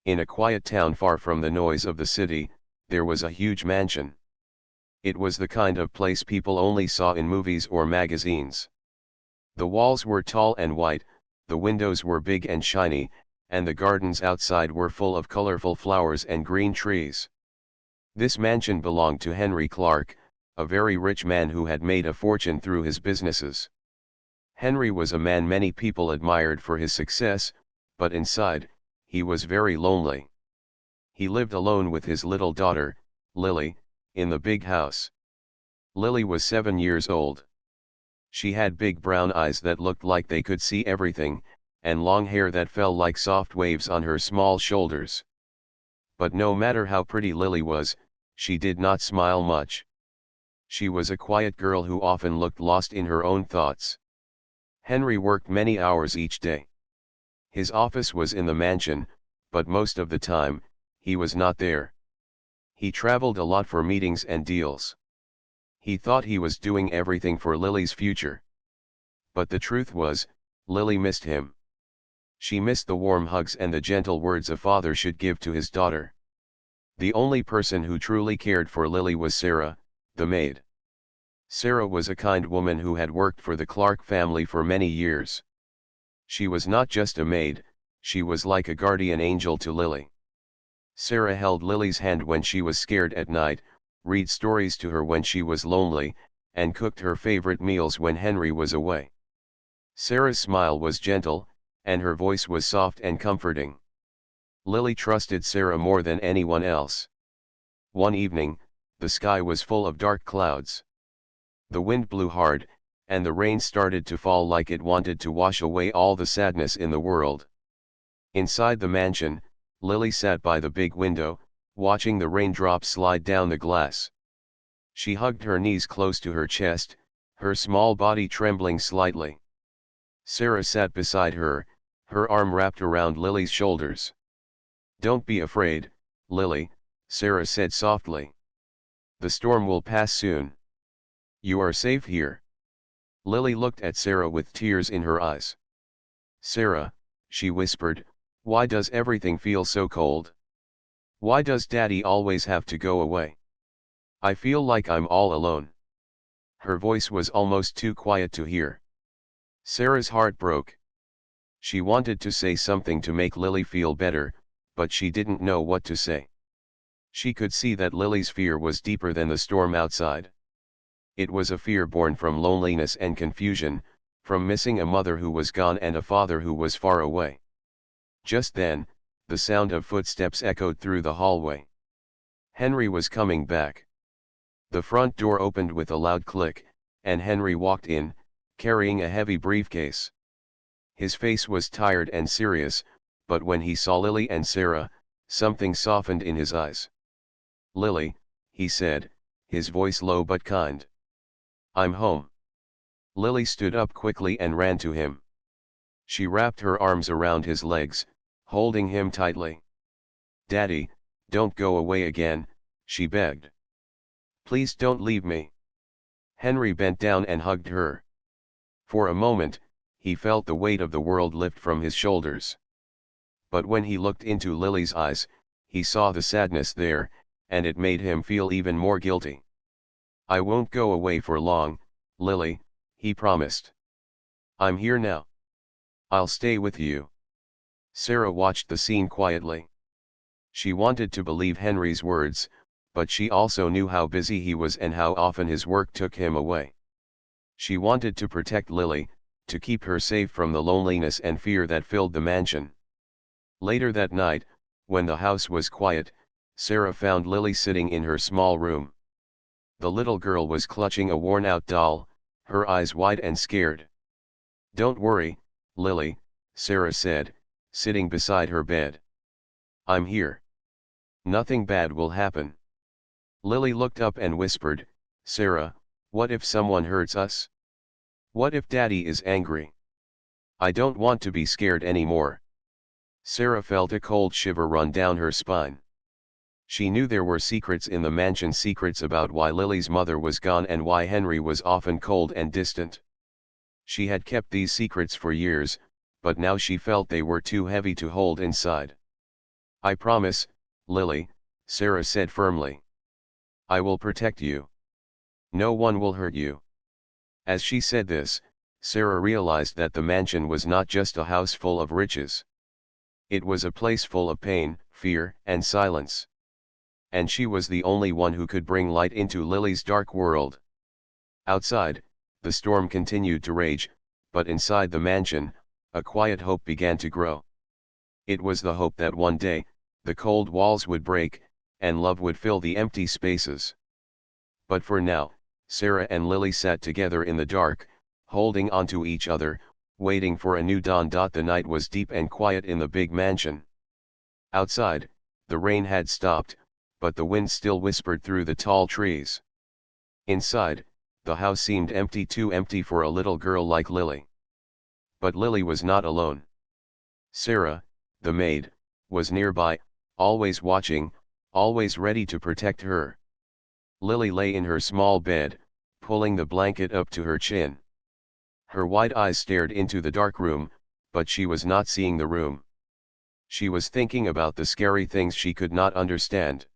In a quiet town far from the noise of the city, there was a huge mansion. It was the kind of place people only saw in movies or magazines. The walls were tall and white, the windows were big and shiny, and the gardens outside were full of colorful flowers and green trees. This mansion belonged to Henry Clark, a very rich man who had made a fortune through his businesses. Henry was a man many people admired for his success, but inside, he was very lonely. He lived alone with his little daughter, Lily, in the big house. Lily was 7 years old. She had big brown eyes that looked like they could see everything, and long hair that fell like soft waves on her small shoulders. But no matter how pretty Lily was, she did not smile much. She was a quiet girl who often looked lost in her own thoughts. Henry worked many hours each day. His office was in the mansion, but most of the time, he was not there. He traveled a lot for meetings and deals. He thought he was doing everything for Lily's future. But the truth was, Lily missed him. She missed the warm hugs and the gentle words a father should give to his daughter. The only person who truly cared for Lily was Sarah, the maid. Sarah was a kind woman who had worked for the Clark family for many years. She was not just a maid, she was like a guardian angel to Lily. Sarah held Lily's hand when she was scared at night, read stories to her when she was lonely, and cooked her favorite meals when Henry was away. Sarah's smile was gentle, and her voice was soft and comforting. Lily trusted Sarah more than anyone else. One evening, the sky was full of dark clouds. The wind blew hard, and the rain started to fall like it wanted to wash away all the sadness in the world. Inside the mansion, Lily sat by the big window, watching the raindrops slide down the glass. She hugged her knees close to her chest, her small body trembling slightly. Sarah sat beside her, her arm wrapped around Lily's shoulders. "Don't be afraid, Lily," Sarah said softly. "The storm will pass soon. You are safe here." Lily looked at Sarah with tears in her eyes. "Sarah," she whispered, "why does everything feel so cold? Why does Daddy always have to go away? I feel like I'm all alone." Her voice was almost too quiet to hear. Sarah's heart broke. She wanted to say something to make Lily feel better, but she didn't know what to say. She could see that Lily's fear was deeper than the storm outside. It was a fear born from loneliness and confusion, from missing a mother who was gone and a father who was far away. Just then, the sound of footsteps echoed through the hallway. Henry was coming back. The front door opened with a loud click, and Henry walked in, carrying a heavy briefcase. His face was tired and serious, but when he saw Lily and Sarah, something softened in his eyes. "Lily," he said, his voice low but kind. "I'm home." Lily stood up quickly and ran to him. She wrapped her arms around his legs, holding him tightly. "Daddy, don't go away again," she begged. "Please don't leave me." Henry bent down and hugged her. For a moment, he felt the weight of the world lift from his shoulders. But when he looked into Lily's eyes, he saw the sadness there, and it made him feel even more guilty. "I won't go away for long, Lily," he promised. "I'm here now. I'll stay with you." Sarah watched the scene quietly. She wanted to believe Henry's words, but she also knew how busy he was and how often his work took him away. She wanted to protect Lily, to keep her safe from the loneliness and fear that filled the mansion. Later that night, when the house was quiet, Sarah found Lily sitting in her small room. The little girl was clutching a worn-out doll, her eyes wide and scared. "Don't worry, Lily," Sarah said, sitting beside her bed. "I'm here. Nothing bad will happen." Lily looked up and whispered, "Sarah, what if someone hurts us? What if Daddy is angry? I don't want to be scared anymore." Sarah felt a cold shiver run down her spine. She knew there were secrets in the mansion, secrets about why Lily's mother was gone and why Henry was often cold and distant. She had kept these secrets for years, but now she felt they were too heavy to hold inside. "I promise, Lily," Sarah said firmly. "I will protect you. No one will hurt you." As she said this, Sarah realized that the mansion was not just a house full of riches. It was a place full of pain, fear, and silence. And she was the only one who could bring light into Lily's dark world. Outside, the storm continued to rage, but inside the mansion, a quiet hope began to grow. It was the hope that one day, the cold walls would break, and love would fill the empty spaces. But for now, Sarah and Lily sat together in the dark, holding onto each other, waiting for a new dawn. The night was deep and quiet in the big mansion. Outside, the rain had stopped, but the wind still whispered through the tall trees. Inside, the house seemed empty, too empty for a little girl like Lily. But Lily was not alone. Sarah, the maid, was nearby, always watching, always ready to protect her. Lily lay in her small bed, pulling the blanket up to her chin. Her wide eyes stared into the dark room, but she was not seeing the room. She was thinking about the scary things she could not understand.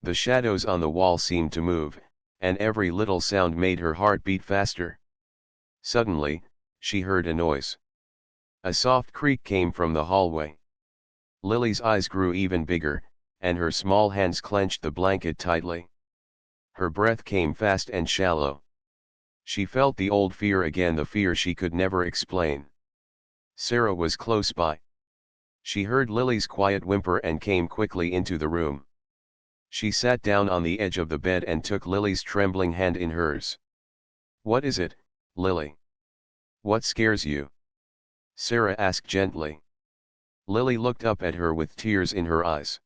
The shadows on the wall seemed to move, and every little sound made her heart beat faster. Suddenly, she heard a noise. A soft creak came from the hallway. Lily's eyes grew even bigger, and her small hands clenched the blanket tightly. Her breath came fast and shallow. She felt the old fear again, the fear she could never explain. Sarah was close by. She heard Lily's quiet whimper and came quickly into the room. She sat down on the edge of the bed and took Lily's trembling hand in hers. "What is it, Lily? What scares you?" Sarah asked gently. Lily looked up at her with tears in her eyes.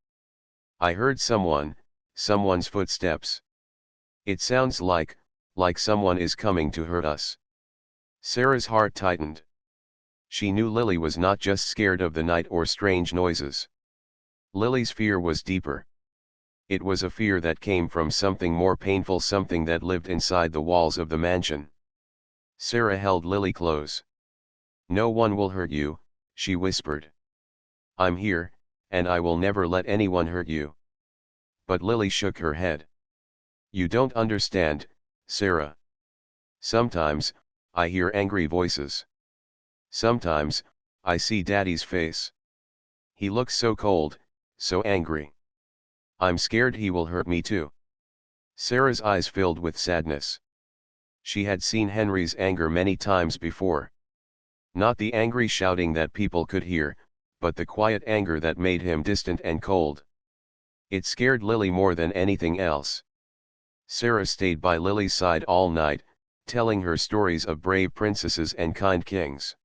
"I heard someone's footsteps. It sounds like someone is coming to hurt us." Sarah's heart tightened. She knew Lily was not just scared of the night or strange noises. Lily's fear was deeper. It was a fear that came from something more painful, something that lived inside the walls of the mansion. Sarah held Lily close. "No one will hurt you," she whispered. "I'm here, and I will never let anyone hurt you." But Lily shook her head. "You don't understand, Sarah. Sometimes, I hear angry voices. Sometimes, I see Daddy's face. He looks so cold, so angry. I'm scared he will hurt me too." Sarah's eyes filled with sadness. She had seen Henry's anger many times before. Not the angry shouting that people could hear, but the quiet anger that made him distant and cold. It scared Lily more than anything else. Sarah stayed by Lily's side all night, telling her stories of brave princesses and kind kings.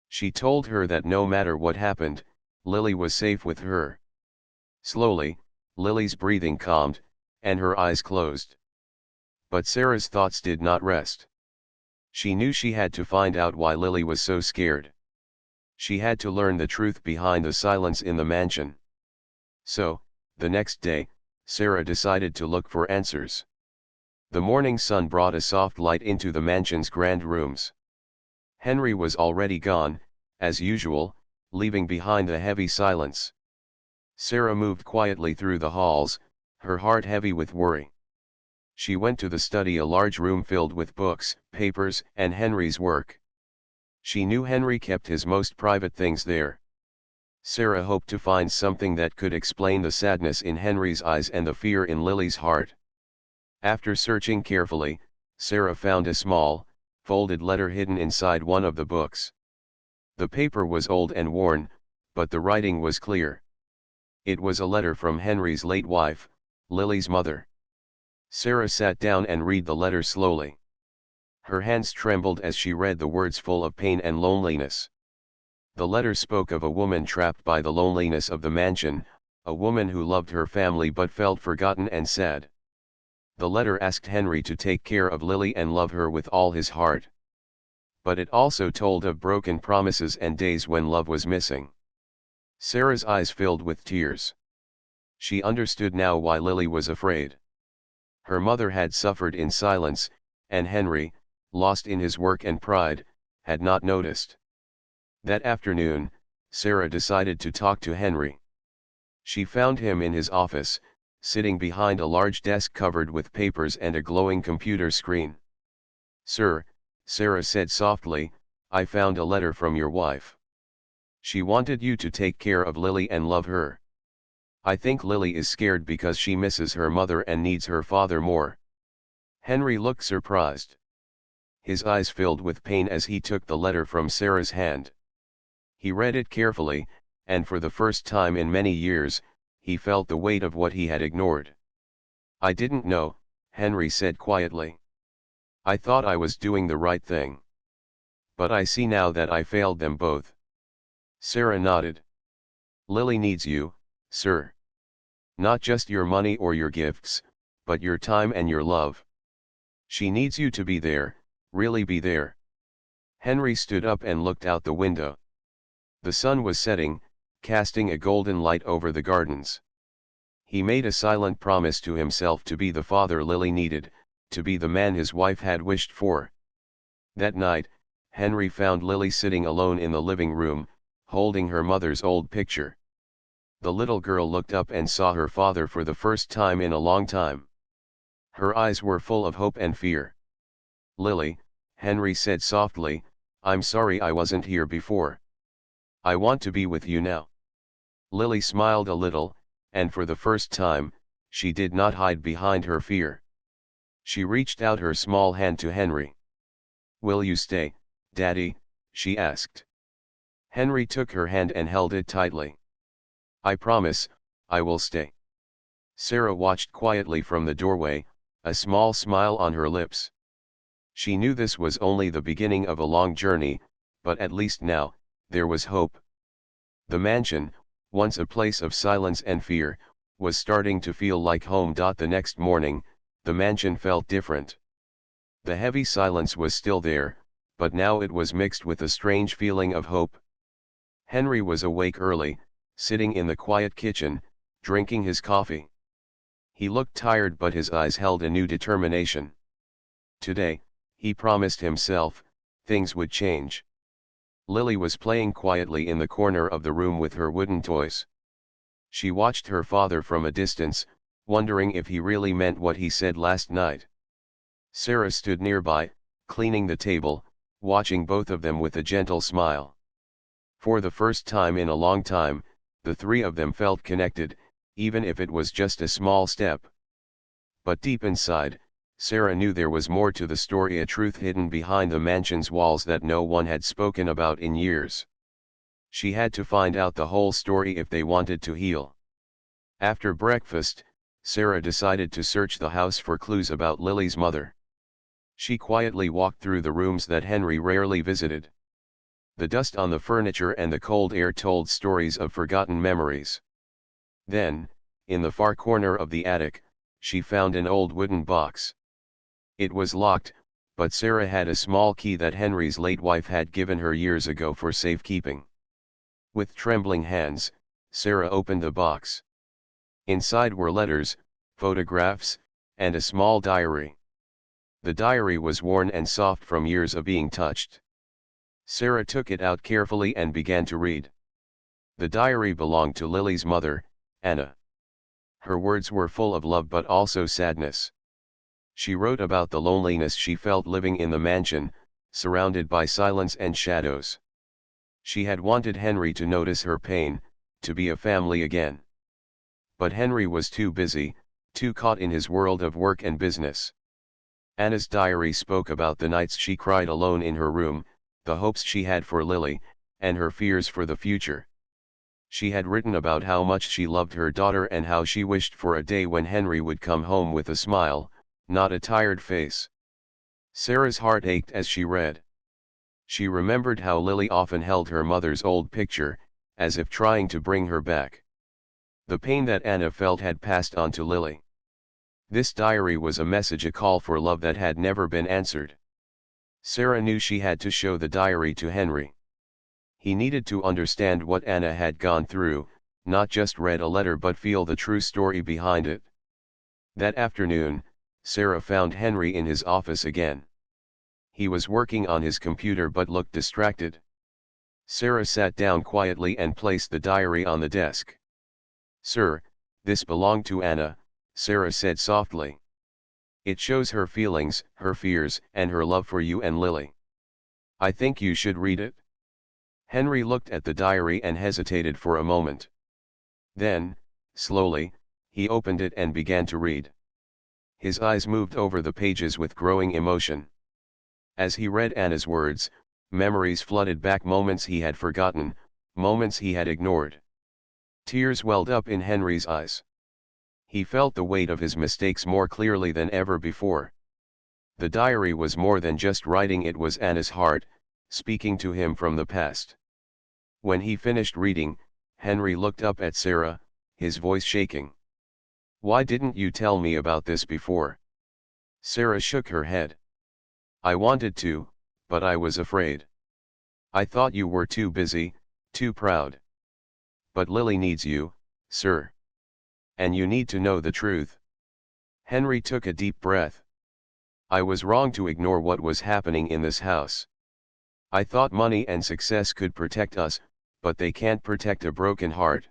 She told her that no matter what happened, Lily was safe with her. Slowly, Lily's breathing calmed, and her eyes closed. But Sarah's thoughts did not rest. She knew she had to find out why Lily was so scared. She had to learn the truth behind the silence in the mansion. So, the next day, Sarah decided to look for answers. The morning sun brought a soft light into the mansion's grand rooms. Henry was already gone, as usual, leaving behind a heavy silence. Sarah moved quietly through the halls, her heart heavy with worry. She went to the study, a large room filled with books, papers, and Henry's work. She knew Henry kept his most private things there. Sarah hoped to find something that could explain the sadness in Henry's eyes and the fear in Lily's heart. After searching carefully, Sarah found a small, folded letter hidden inside one of the books. The paper was old and worn, but the writing was clear. It was a letter from Henry's late wife, Lily's mother. Sarah sat down and read the letter slowly. Her hands trembled as she read the words full of pain and loneliness. The letter spoke of a woman trapped by the loneliness of the mansion, a woman who loved her family but felt forgotten and sad. The letter asked Henry to take care of Lily and love her with all his heart. But it also told of broken promises and days when love was missing. Sarah's eyes filled with tears. She understood now why Lily was afraid. Her mother had suffered in silence, and Henry, lost in his work and pride, had not noticed. That afternoon, Sarah decided to talk to Henry. She found him in his office, sitting behind a large desk covered with papers and a glowing computer screen. "Sir," Sarah said softly, "I found a letter from your wife. She wanted you to take care of Lily and love her. I think Lily is scared because she misses her mother and needs her father more." Henry looked surprised. His eyes filled with pain as he took the letter from Sarah's hand. He read it carefully, and for the first time in many years, he felt the weight of what he had ignored. "I didn't know," Henry said quietly. "I thought I was doing the right thing. But I see now that I failed them both." Sarah nodded. "Lily needs you, sir. Not just your money or your gifts, but your time and your love. She needs you to be there, really be there." Henry stood up and looked out the window. The sun was setting, casting a golden light over the gardens. He made a silent promise to himself to be the father Lily needed, to be the man his wife had wished for. That night, Henry found Lily sitting alone in the living room, holding her mother's old picture. The little girl looked up and saw her father for the first time in a long time. Her eyes were full of hope and fear. "Lily," Henry said softly, "I'm sorry I wasn't here before. I want to be with you now." Lily smiled a little, and for the first time, she did not hide behind her fear. She reached out her small hand to Henry. "Will you stay, Daddy?" she asked. Henry took her hand and held it tightly. "I promise, I will stay." Sarah watched quietly from the doorway, a small smile on her lips. She knew this was only the beginning of a long journey, but at least now, there was hope. The mansion, once a place of silence and fear, was starting to feel like home. The next morning, the mansion felt different. The heavy silence was still there, but now it was mixed with a strange feeling of hope. Henry was awake early, sitting in the quiet kitchen, drinking his coffee. He looked tired, but his eyes held a new determination. Today, he promised himself, things would change. Lily was playing quietly in the corner of the room with her wooden toys. She watched her father from a distance, wondering if he really meant what he said last night. Sarah stood nearby, cleaning the table, watching both of them with a gentle smile. For the first time in a long time, the three of them felt connected, even if it was just a small step. But deep inside, Sarah knew there was more to the story, a truth hidden behind the mansion's walls that no one had spoken about in years. She had to find out the whole story if they wanted to heal. After breakfast, Sarah decided to search the house for clues about Lily's mother. She quietly walked through the rooms that Henry rarely visited. The dust on the furniture and the cold air told stories of forgotten memories. Then, in the far corner of the attic, she found an old wooden box. It was locked, but Sarah had a small key that Henry's late wife had given her years ago for safekeeping. With trembling hands, Sarah opened the box. Inside were letters, photographs, and a small diary. The diary was worn and soft from years of being touched. Sarah took it out carefully and began to read. The diary belonged to Lily's mother, Anna. Her words were full of love but also sadness. She wrote about the loneliness she felt living in the mansion, surrounded by silence and shadows. She had wanted Henry to notice her pain, to be a family again. But Henry was too busy, too caught in his world of work and business. Anna's diary spoke about the nights she cried alone in her room, the hopes she had for Lily, and her fears for the future. She had written about how much she loved her daughter and how she wished for a day when Henry would come home with a smile, not a tired face. Sarah's heart ached as she read. She remembered how Lily often held her mother's old picture, as if trying to bring her back. The pain that Anna felt had passed on to Lily. This diary was a message, a call for love that had never been answered. Sarah knew she had to show the diary to Henry. He needed to understand what Anna had gone through, not just read a letter but feel the true story behind it. That afternoon, Sarah found Henry in his office again. He was working on his computer but looked distracted. Sarah sat down quietly and placed the diary on the desk. "Sir, this belonged to Anna," Sarah said softly. "It shows her feelings, her fears, and her love for you and Lily. I think you should read it." Henry looked at the diary and hesitated for a moment. Then, slowly, he opened it and began to read. His eyes moved over the pages with growing emotion. As he read Anna's words, memories flooded back, moments he had forgotten, moments he had ignored. Tears welled up in Henry's eyes. He felt the weight of his mistakes more clearly than ever before. The diary was more than just writing, it was Anna's heart, speaking to him from the past. When he finished reading, Henry looked up at Sarah, his voice shaking. "Why didn't you tell me about this before?" Sarah shook her head. "I wanted to, but I was afraid. I thought you were too busy, too proud. But Lily needs you, sir. And you need to know the truth." Henry took a deep breath. "I was wrong to ignore what was happening in this house. I thought money and success could protect us, but they can't protect a broken heart."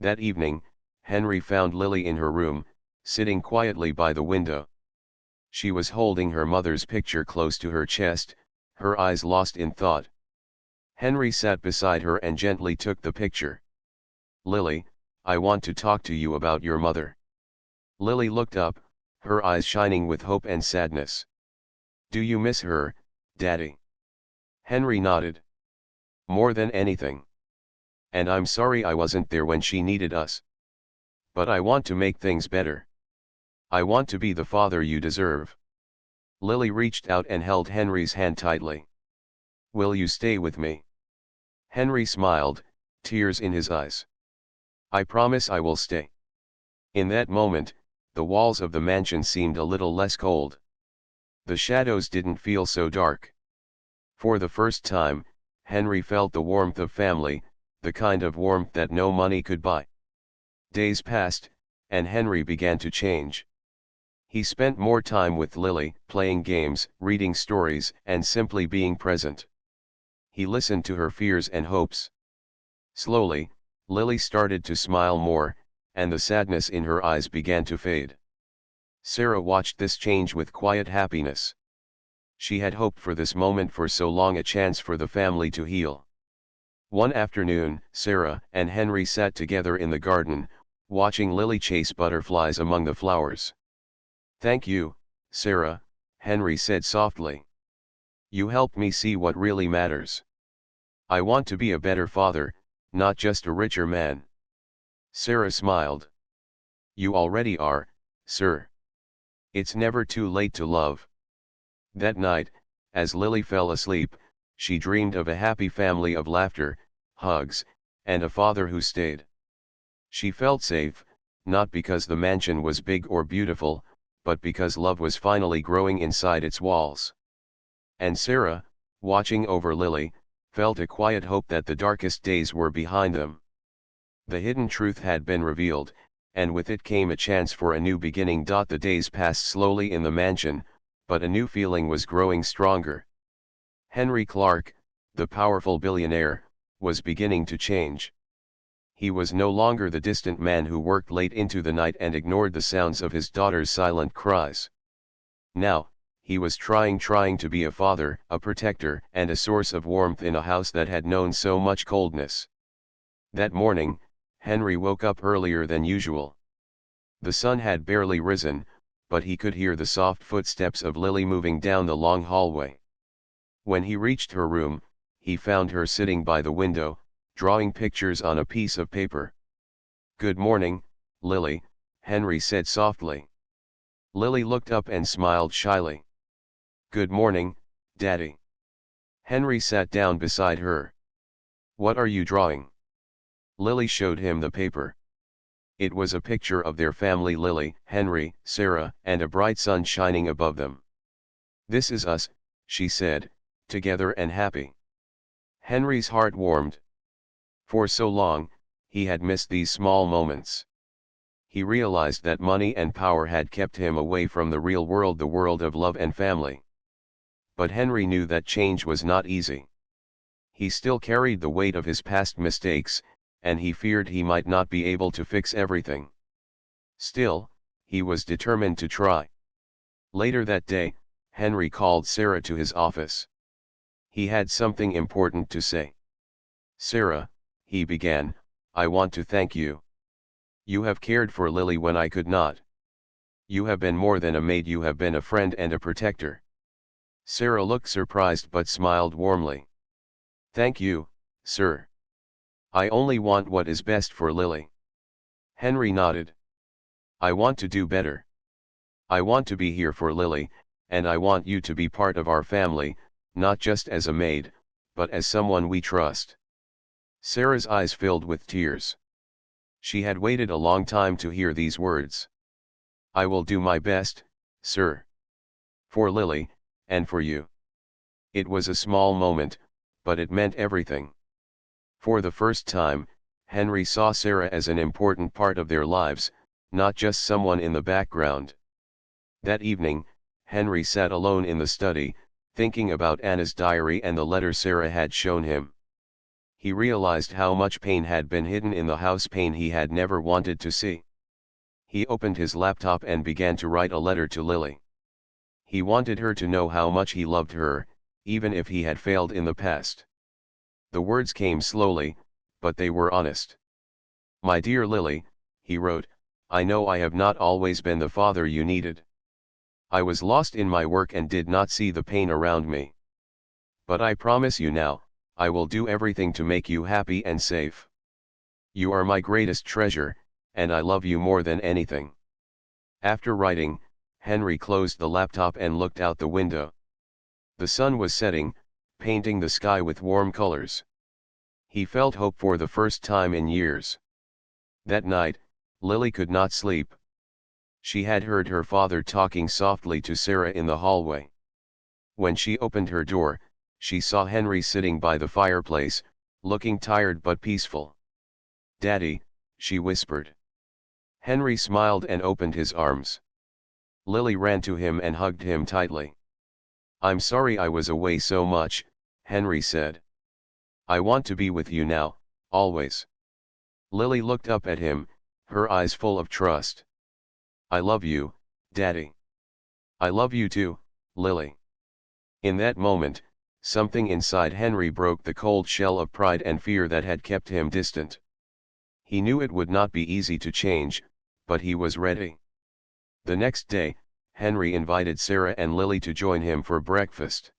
That evening, Henry found Lily in her room, sitting quietly by the window. She was holding her mother's picture close to her chest, her eyes lost in thought. Henry sat beside her and gently took the picture. "Lily, I want to talk to you about your mother." Lily looked up, her eyes shining with hope and sadness. "Do you miss her, Daddy?" Henry nodded. "More than anything. And I'm sorry I wasn't there when she needed us. But I want to make things better. I want to be the father you deserve." Lily reached out and held Henry's hand tightly. "Will you stay with me?" Henry smiled, tears in his eyes. "I promise I will stay." In that moment, the walls of the mansion seemed a little less cold. The shadows didn't feel so dark. For the first time, Henry felt the warmth of family, the kind of warmth that no money could buy. Days passed, and Henry began to change. He spent more time with Lily, playing games, reading stories, and simply being present. He listened to her fears and hopes. Slowly, Lily started to smile more, and the sadness in her eyes began to fade. Sarah watched this change with quiet happiness. She had hoped for this moment for so long, a chance for the family to heal. One afternoon, Sarah and Henry sat together in the garden, watching Lily chase butterflies among the flowers. "Thank you, Sarah," Henry said softly. "You helped me see what really matters. I want to be a better father, not just a richer man." Sarah smiled. "You already are, sir. It's never too late to love." That night, as Lily fell asleep, she dreamed of a happy family of laughter, hugs, and a father who stayed. She felt safe, not because the mansion was big or beautiful, but because love was finally growing inside its walls. And Sarah, watching over Lily, felt a quiet hope that the darkest days were behind them. The hidden truth had been revealed, and with it came a chance for a new beginning. The days passed slowly in the mansion, but a new feeling was growing stronger. Henry Clark, the powerful billionaire, was beginning to change. He was no longer the distant man who worked late into the night and ignored the sounds of his daughter's silent cries. Now, he was trying to be a father, a protector, and a source of warmth in a house that had known so much coldness. That morning, Henry woke up earlier than usual. The sun had barely risen, but he could hear the soft footsteps of Lily moving down the long hallway. When he reached her room, he found her sitting by the window, drawing pictures on a piece of paper. "Good morning, Lily," Henry said softly. Lily looked up and smiled shyly. "Good morning, Daddy." Henry sat down beside her. "What are you drawing?" Lily showed him the paper. It was a picture of their family: Lily, Henry, Sarah, and a bright sun shining above them. "This is us," she said, "together and happy." Henry's heart warmed. For so long, he had missed these small moments. He realized that money and power had kept him away from the real world, the world of love and family. But Henry knew that change was not easy. He still carried the weight of his past mistakes, and he feared he might not be able to fix everything. Still, he was determined to try. Later that day, Henry called Sarah to his office. He had something important to say. "Sarah," he began, "I want to thank you. You have cared for Lily when I could not. You have been more than a maid, you have been a friend and a protector." Sarah looked surprised but smiled warmly. "Thank you, sir. I only want what is best for Lily." Henry nodded. "I want to do better. I want to be here for Lily, and I want you to be part of our family, not just as a maid, but as someone we trust." Sarah's eyes filled with tears. She had waited a long time to hear these words. "I will do my best, sir. For Lily, and for you." It was a small moment, but it meant everything. For the first time, Henry saw Sarah as an important part of their lives, not just someone in the background. That evening, Henry sat alone in the study, thinking about Anna's diary and the letter Sarah had shown him. He realized how much pain had been hidden in the house, pain he had never wanted to see. He opened his laptop and began to write a letter to Lily. He wanted her to know how much he loved her, even if he had failed in the past. The words came slowly, but they were honest. "My dear Lily," he wrote, "I know I have not always been the father you needed. I was lost in my work and did not see the pain around me. But I promise you now, I will do everything to make you happy and safe. You are my greatest treasure, and I love you more than anything." After writing, Henry closed the laptop and looked out the window. The sun was setting, painting the sky with warm colors. He felt hope for the first time in years. That night, Lily could not sleep. She had heard her father talking softly to Sarah in the hallway. When she opened her door, she saw Henry sitting by the fireplace, looking tired but peaceful. "Daddy," she whispered. Henry smiled and opened his arms. Lily ran to him and hugged him tightly. "I'm sorry I was away so much," Henry said. "I want to be with you now, always." Lily looked up at him, her eyes full of trust. "I love you, Daddy." "I love you too, Lily." In that moment, something inside Henry broke the cold shell of pride and fear that had kept him distant. He knew it would not be easy to change, but he was ready. The next day, Henry invited Sarah and Lily to join him for breakfast.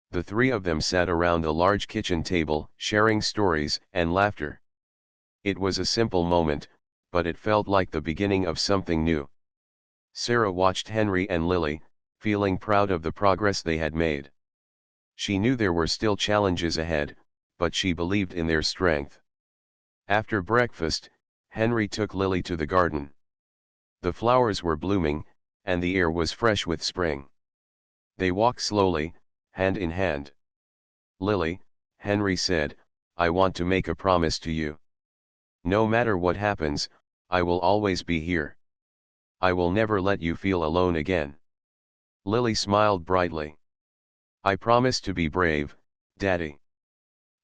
The three of them sat around a large kitchen table, sharing stories and laughter. It was a simple moment, but it felt like the beginning of something new. Sarah watched Henry and Lily, feeling proud of the progress they had made. She knew there were still challenges ahead, but she believed in their strength. After breakfast, Henry took Lily to the garden. The flowers were blooming, and the air was fresh with spring. They walked slowly, hand in hand. "Lily," Henry said, "I want to make a promise to you. No matter what happens, I will always be here. I will never let you feel alone again." Lily smiled brightly. "I promise to be brave, Daddy."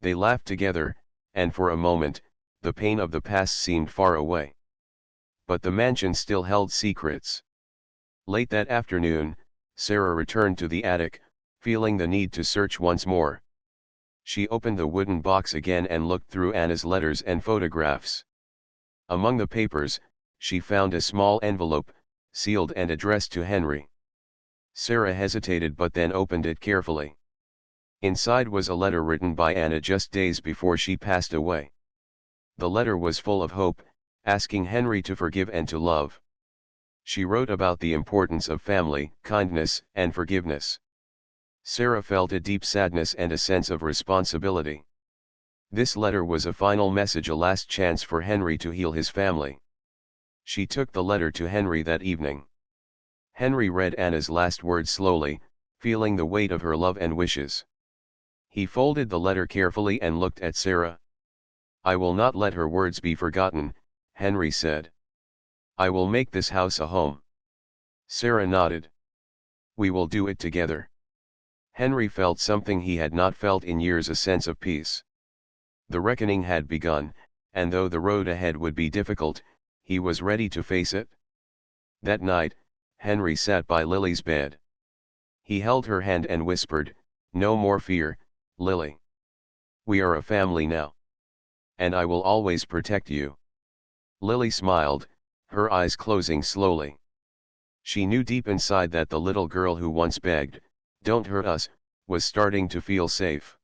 They laughed together, and for a moment, the pain of the past seemed far away. But the mansion still held secrets. Late that afternoon, Sarah returned to the attic, feeling the need to search once more. She opened the wooden box again and looked through Anna's letters and photographs. Among the papers, she found a small envelope, sealed and addressed to Henry. Sarah hesitated but then opened it carefully. Inside was a letter written by Anna just days before she passed away. The letter was full of hope, asking Henry to forgive and to love. She wrote about the importance of family, kindness, and forgiveness. Sarah felt a deep sadness and a sense of responsibility. This letter was a final message, a last chance for Henry to heal his family. She took the letter to Henry that evening. Henry read Anna's last words slowly, feeling the weight of her love and wishes. He folded the letter carefully and looked at Sarah. "I will not let her words be forgotten," Henry said. "I will make this house a home." Sarah nodded. "We will do it together." Henry felt something he had not felt in years, a sense of peace. The reckoning had begun, and though the road ahead would be difficult, he was ready to face it. That night, Henry sat by Lily's bed. He held her hand and whispered, "No more fear, Lily. We are a family now. And I will always protect you." Lily smiled, her eyes closing slowly. She knew deep inside that the little girl who once begged, "Don't hurt us," was starting to feel safe.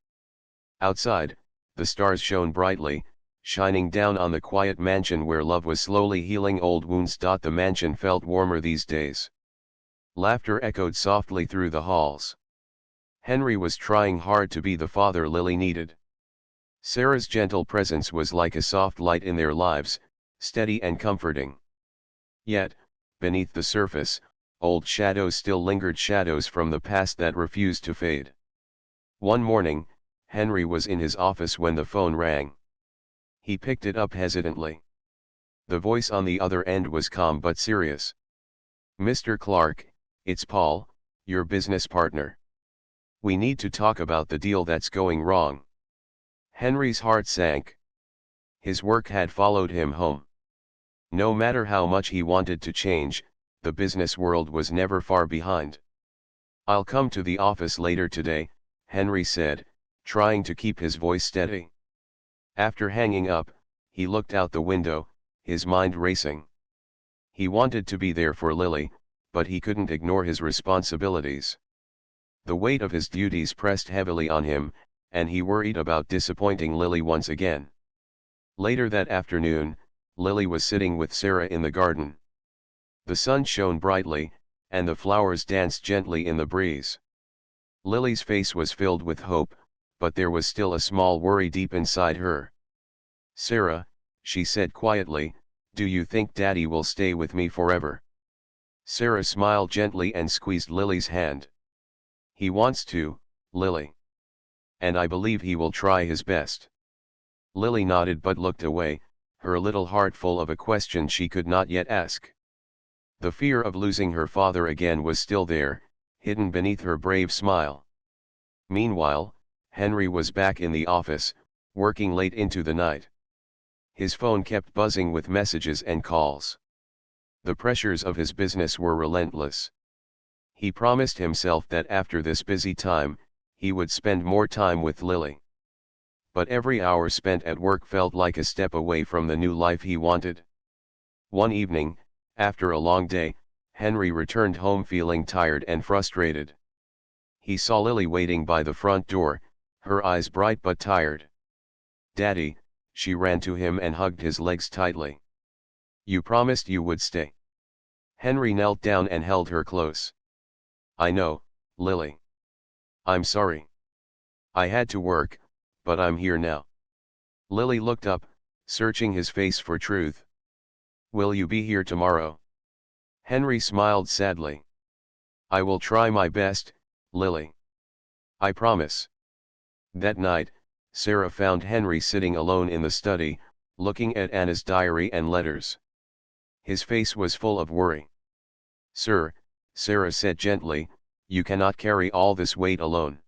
Outside, the stars shone brightly, shining down on the quiet mansion where love was slowly healing old wounds. The mansion felt warmer these days. Laughter echoed softly through the halls. Henry was trying hard to be the father Lily needed. Sarah's gentle presence was like a soft light in their lives, steady and comforting. Yet, beneath the surface, old shadows still lingered, shadows from the past that refused to fade. One morning, Henry was in his office when the phone rang. He picked it up hesitantly. The voice on the other end was calm but serious. "Mr. Clark, it's Paul, your business partner. We need to talk about the deal that's going wrong." Henry's heart sank. His work had followed him home. No matter how much he wanted to change, the business world was never far behind. "I'll come to the office later today," Henry said, trying to keep his voice steady. After hanging up, he looked out the window, his mind racing. He wanted to be there for Lily, but he couldn't ignore his responsibilities. The weight of his duties pressed heavily on him, and he worried about disappointing Lily once again. Later that afternoon, Lily was sitting with Sarah in the garden. The sun shone brightly, and the flowers danced gently in the breeze. Lily's face was filled with hope, but there was still a small worry deep inside her. "Sarah," she said quietly, "do you think Daddy will stay with me forever?" Sarah smiled gently and squeezed Lily's hand. "He wants to, Lily. And I believe he will try his best." Lily nodded but looked away, her little heart full of a question she could not yet ask. The fear of losing her father again was still there, hidden beneath her brave smile. Meanwhile, Henry was back in the office, working late into the night. His phone kept buzzing with messages and calls. The pressures of his business were relentless. He promised himself that after this busy time, he would spend more time with Lily. But every hour spent at work felt like a step away from the new life he wanted. One evening, after a long day, Henry returned home feeling tired and frustrated. He saw Lily waiting by the front door, her eyes bright but tired. "Daddy," she ran to him and hugged his legs tightly. "You promised you would stay." Henry knelt down and held her close. "I know, Lily. I'm sorry. I had to work, but I'm here now." Lily looked up, searching his face for truth. "Will you be here tomorrow?" Henry smiled sadly. "I will try my best, Lily. I promise." That night, Sarah found Henry sitting alone in the study, looking at Anna's diary and letters. His face was full of worry. "Sir," Sarah said gently, "you cannot carry all this weight alone.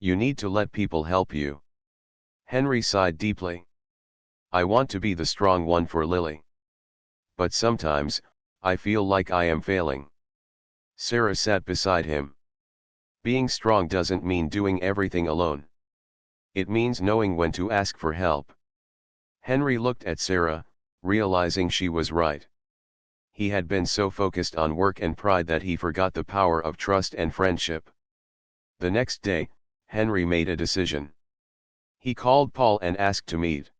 You need to let people help you." Henry sighed deeply. "I want to be the strong one for Lily. But sometimes, I feel like I am failing." Sarah sat beside him. "Being strong doesn't mean doing everything alone. It means knowing when to ask for help." Henry looked at Sarah, realizing she was right. He had been so focused on work and pride that he forgot the power of trust and friendship. The next day, Henry made a decision. He called Paul and asked to meet.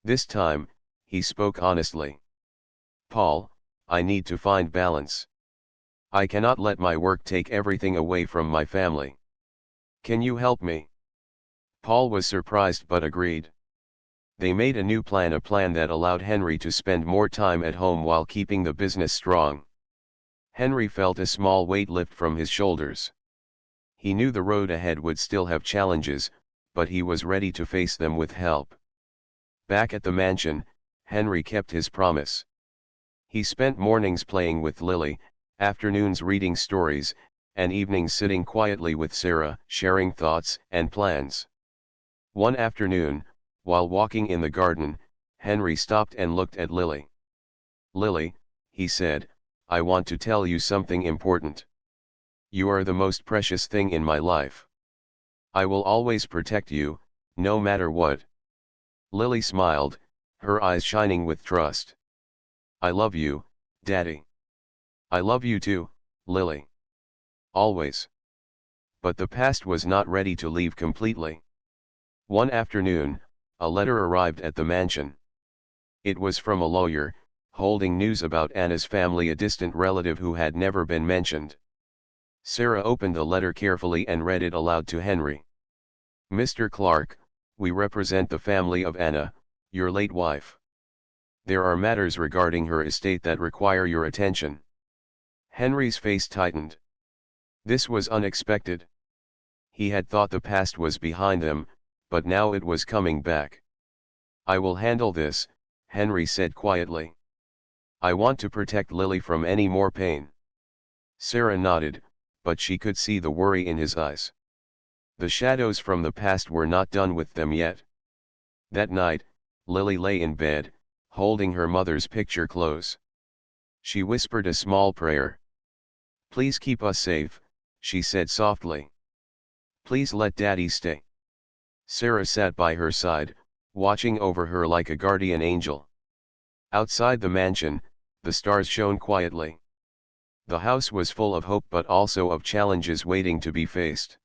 This time, he spoke honestly. "Paul, I need to find balance. I cannot let my work take everything away from my family. Can you help me?" Paul was surprised but agreed. They made a new plan, a plan that allowed Henry to spend more time at home while keeping the business strong. Henry felt a small weight lift from his shoulders. He knew the road ahead would still have challenges, but he was ready to face them with help. Back at the mansion, Henry kept his promise. He spent mornings playing with Lily, afternoons reading stories, and evenings sitting quietly with Sarah, sharing thoughts and plans. One afternoon, while walking in the garden, Henry stopped and looked at Lily. "Lily," he said, "I want to tell you something important. You are the most precious thing in my life. I will always protect you, no matter what." Lily smiled, her eyes shining with trust. "I love you, Daddy." "I love you too, Lily. Always." But the past was not ready to leave completely. One afternoon, a letter arrived at the mansion. It was from a lawyer, holding news about Anna's family, a distant relative who had never been mentioned. Sarah opened the letter carefully and read it aloud to Henry. "Mr. Clark, we represent the family of Anna, your late wife. There are matters regarding her estate that require your attention." Henry's face tightened. This was unexpected. He had thought the past was behind them, but now it was coming back. "I will handle this," Henry said quietly. "I want to protect Lily from any more pain." Sarah nodded, but she could see the worry in his eyes. The shadows from the past were not done with them yet. That night, Lily lay in bed, holding her mother's picture close. She whispered a small prayer. "Please keep us safe," she said softly. "Please let Daddy stay." Sarah sat by her side, watching over her like a guardian angel. Outside the mansion, the stars shone quietly. The house was full of hope but also of challenges waiting to be faced.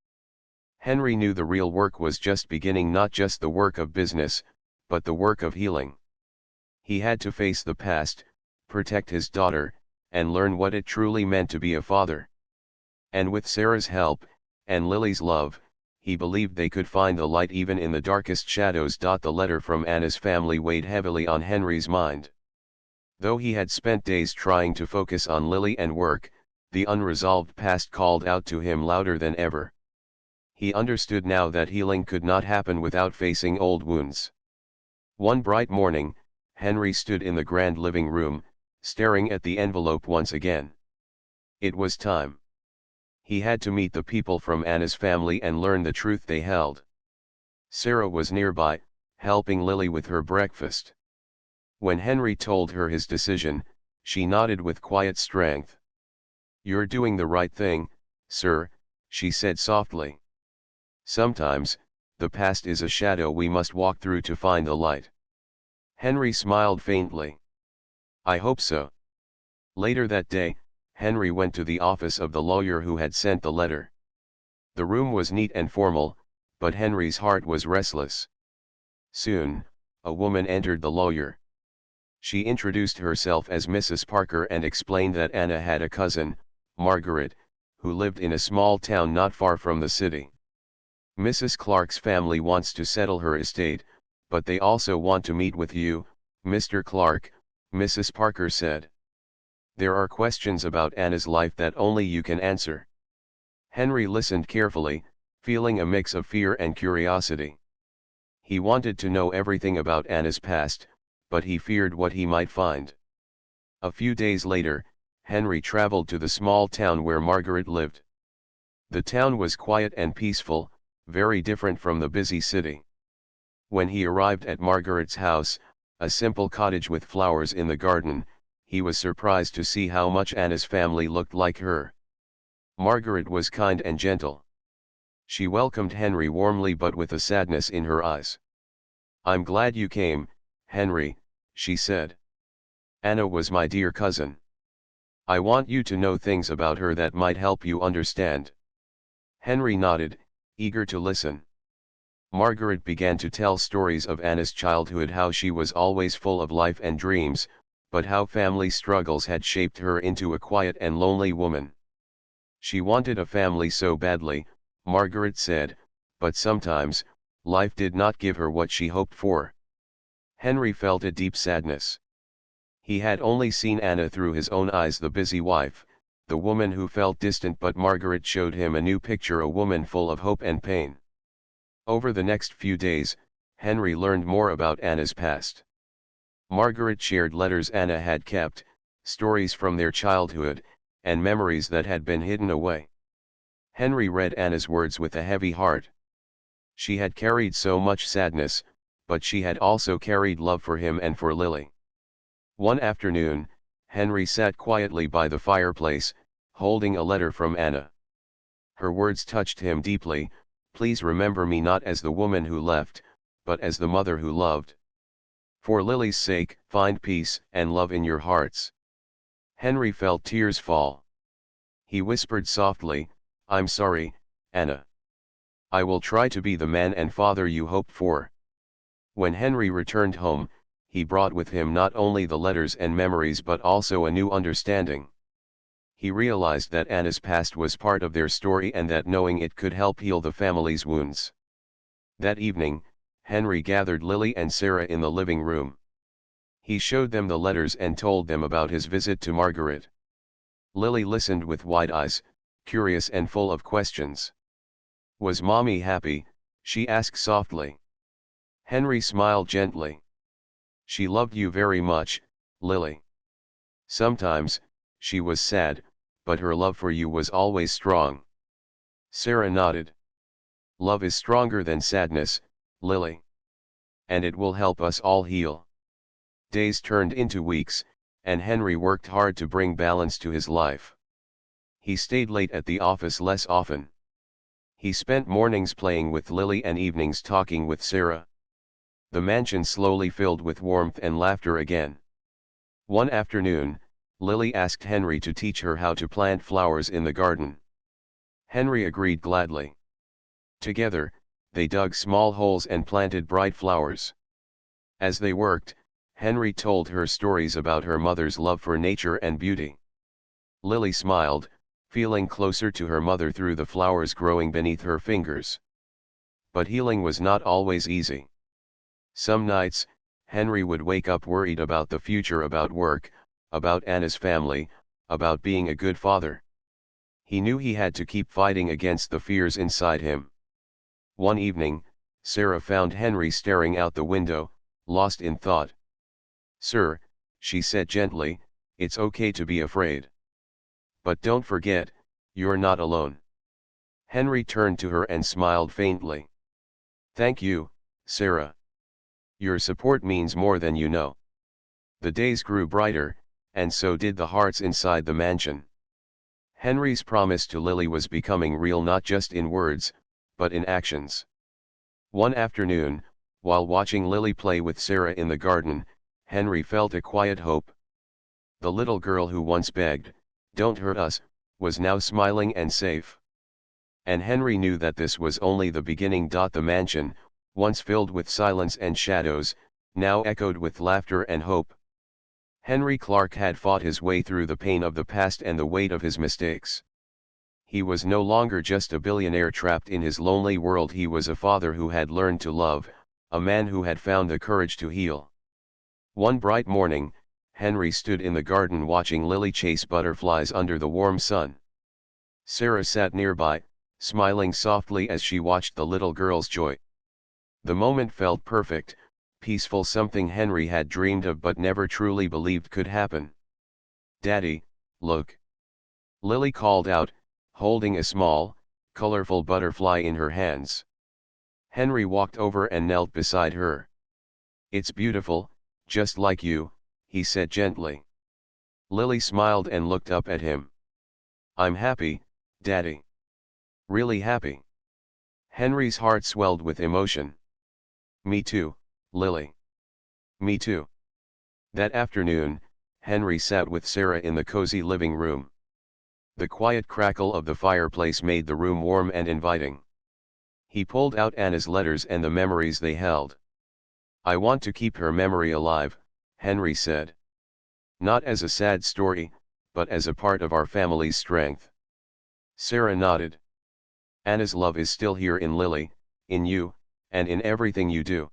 Henry knew the real work was just beginning, not just the work of business, but the work of healing. He had to face the past, protect his daughter, and learn what it truly meant to be a father. And with Sarah's help, and Lily's love, he believed they could find the light even in the darkest shadows. The letter from Anna's family weighed heavily on Henry's mind. Though he had spent days trying to focus on Lily and work, the unresolved past called out to him louder than ever. He understood now that healing could not happen without facing old wounds. One bright morning, Henry stood in the grand living room, staring at the envelope once again. It was time. He had to meet the people from Anna's family and learn the truth they held. Sarah was nearby, helping Lily with her breakfast. When Henry told her his decision, she nodded with quiet strength. "You're doing the right thing, sir," she said softly. "Sometimes, the past is a shadow we must walk through to find the light." Henry smiled faintly. "I hope so." Later that day, Henry went to the office of the lawyer who had sent the letter. The room was neat and formal, but Henry's heart was restless. Soon, a woman entered the lawyer. She introduced herself as Mrs. Parker and explained that Anna had a cousin, Margaret, who lived in a small town not far from the city. "Mrs. Clark's family wants to settle her estate, but they also want to meet with you, Mr. Clark," Mrs. Parker said. "There are questions about Anna's life that only you can answer." Henry listened carefully, feeling a mix of fear and curiosity. He wanted to know everything about Anna's past, but he feared what he might find. A few days later, Henry traveled to the small town where Margaret lived. The town was quiet and peaceful, very different from the busy city. When he arrived at Margaret's house, a simple cottage with flowers in the garden, he was surprised to see how much Anna's family looked like her. Margaret was kind and gentle. She welcomed Henry warmly but with a sadness in her eyes. "I'm glad you came, Henry," she said. "Anna was my dear cousin. I want you to know things about her that might help you understand." Henry nodded, eager to listen. Margaret began to tell stories of Anna's childhood, how she was always full of life and dreams, but how family struggles had shaped her into a quiet and lonely woman. She wanted a family so badly, Margaret said, but sometimes, life did not give her what she hoped for. Henry felt a deep sadness. He had only seen Anna through his own eyes, the busy wife, the woman who felt distant, but Margaret showed him a new picture, a woman full of hope and pain. Over the next few days, Henry learned more about Anna's past. Margaret shared letters Anna had kept, stories from their childhood, and memories that had been hidden away. Henry read Anna's words with a heavy heart. She had carried so much sadness, but she had also carried love for him and for Lily. One afternoon, Henry sat quietly by the fireplace, holding a letter from Anna. Her words touched him deeply. Please remember me not as the woman who left, but as the mother who loved. For Lily's sake, find peace and love in your hearts. Henry felt tears fall. He whispered softly, I'm sorry, Anna. I will try to be the man and father you hoped for. When Henry returned home, he brought with him not only the letters and memories but also a new understanding. He realized that Anna's past was part of their story and that knowing it could help heal the family's wounds. That evening, Henry gathered Lily and Sarah in the living room. He showed them the letters and told them about his visit to Margaret. Lily listened with wide eyes, curious and full of questions. Was Mommy happy? She asked softly. Henry smiled gently. She loved you very much, Lily. Sometimes, she was sad, but her love for you was always strong. Sarah nodded. Love is stronger than sadness, Lily. And it will help us all heal. Days turned into weeks, and Henry worked hard to bring balance to his life. He stayed late at the office less often. He spent mornings playing with Lily and evenings talking with Sarah. The mansion slowly filled with warmth and laughter again. One afternoon, Lily asked Henry to teach her how to plant flowers in the garden. Henry agreed gladly. Together, they dug small holes and planted bright flowers. As they worked, Henry told her stories about her mother's love for nature and beauty. Lily smiled, feeling closer to her mother through the flowers growing beneath her fingers. But healing was not always easy. Some nights, Henry would wake up worried about the future, about work, about Anna's family, about being a good father. He knew he had to keep fighting against the fears inside him. One evening, Sarah found Henry staring out the window, lost in thought. Sir, she said gently, it's okay to be afraid. But don't forget, you're not alone. Henry turned to her and smiled faintly. Thank you, Sarah. Your support means more than you know. The days grew brighter, and so did the hearts inside the mansion. Henry's promise to Lily was becoming real, not just in words, but in actions. One afternoon, while watching Lily play with Sarah in the garden, Henry felt a quiet hope. The little girl who once begged, "Don't hurt us," was now smiling and safe. And Henry knew that this was only the beginning. The mansion, once filled with silence and shadows, now echoed with laughter and hope. Henry Clark had fought his way through the pain of the past and the weight of his mistakes. He was no longer just a billionaire trapped in his lonely world. He was a father who had learned to love, a man who had found the courage to heal. One bright morning, Henry stood in the garden watching Lily chase butterflies under the warm sun. Sarah sat nearby, smiling softly as she watched the little girl's joy. The moment felt perfect, peaceful, something Henry had dreamed of but never truly believed could happen. "Daddy, look!" Lily called out, holding a small, colorful butterfly in her hands. Henry walked over and knelt beside her. "It's beautiful, just like you," he said gently. Lily smiled and looked up at him. "I'm happy, Daddy. Really happy." Henry's heart swelled with emotion. "Me too, Lily. Me too." That afternoon, Henry sat with Sarah in the cozy living room. The quiet crackle of the fireplace made the room warm and inviting. He pulled out Anna's letters and the memories they held. "I want to keep her memory alive," Henry said. "Not as a sad story, but as a part of our family's strength." Sarah nodded. "Anna's love is still here in Lily, in you, and in everything you do.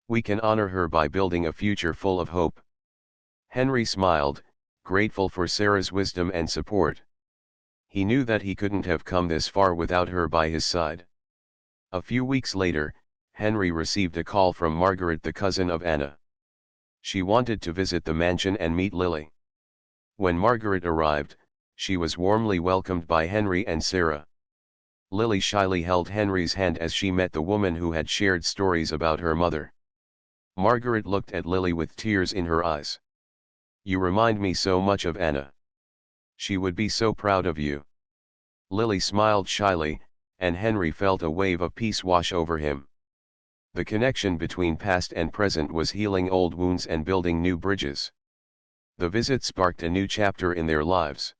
We can honor her by building a future full of hope." Henry smiled, grateful for Sarah's wisdom and support. He knew that he couldn't have come this far without her by his side. A few weeks later, Henry received a call from Margaret, the cousin of Anna. She wanted to visit the mansion and meet Lily. When Margaret arrived, she was warmly welcomed by Henry and Sarah. Lily shyly held Henry's hand as she met the woman who had shared stories about her mother. Margaret looked at Lily with tears in her eyes. "You remind me so much of Anna. She would be so proud of you." Lily smiled shyly, and Henry felt a wave of peace wash over him. The connection between past and present was healing old wounds and building new bridges. The visit sparked a new chapter in their lives.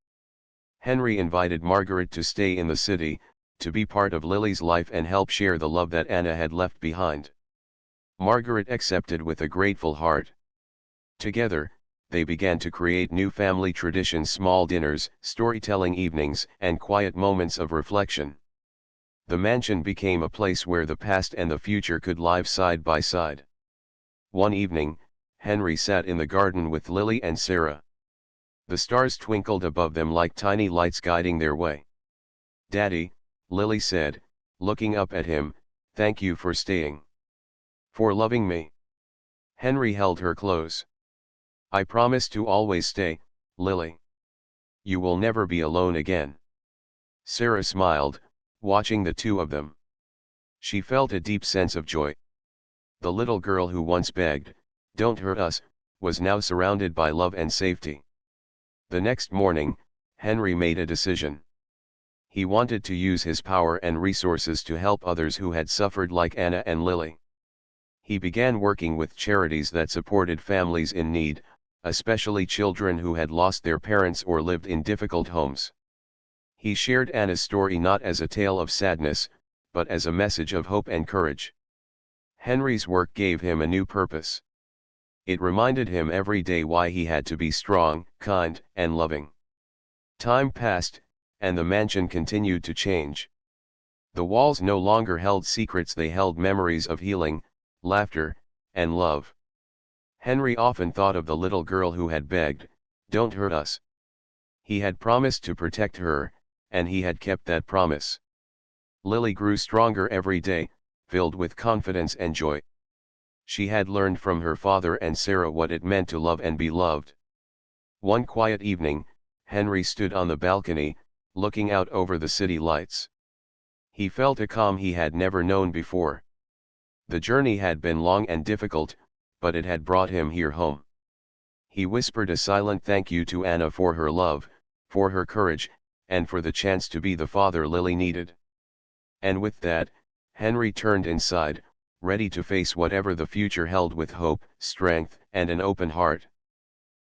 Henry invited Margaret to stay in the city, to be part of Lily's life and help share the love that Anna had left behind. Margaret accepted with a grateful heart. Together, they began to create new family traditions: small dinners, storytelling evenings, and quiet moments of reflection. The mansion became a place where the past and the future could live side by side. One evening, Henry sat in the garden with Lily and Sarah. The stars twinkled above them like tiny lights guiding their way. "Daddy," Lily said, looking up at him, "thank you for staying. For loving me." Henry held her close. "I promise to always stay, Lily. You will never be alone again." Sarah smiled, watching the two of them. She felt a deep sense of joy. The little girl who once begged, "Don't hurt us," was now surrounded by love and safety. The next morning, Henry made a decision. He wanted to use his power and resources to help others who had suffered like Anna and Lily. He began working with charities that supported families in need, especially children who had lost their parents or lived in difficult homes. He shared Anna's story not as a tale of sadness, but as a message of hope and courage. Henry's work gave him a new purpose. It reminded him every day why he had to be strong, kind, and loving. Time passed, and the mansion continued to change. The walls no longer held secrets, they held memories of healing, laughter, and love. Henry often thought of the little girl who had begged, "Don't hurt us." He had promised to protect her, and he had kept that promise. Lily grew stronger every day, filled with confidence and joy. She had learned from her father and Sarah what it meant to love and be loved. One quiet evening, Henry stood on the balcony, looking out over the city lights. He felt a calm he had never known before. The journey had been long and difficult, but it had brought him here home. He whispered a silent thank you to Anna for her love, for her courage, and for the chance to be the father Lily needed. And with that, Henry turned inside, ready to face whatever the future held with hope, strength, and an open heart.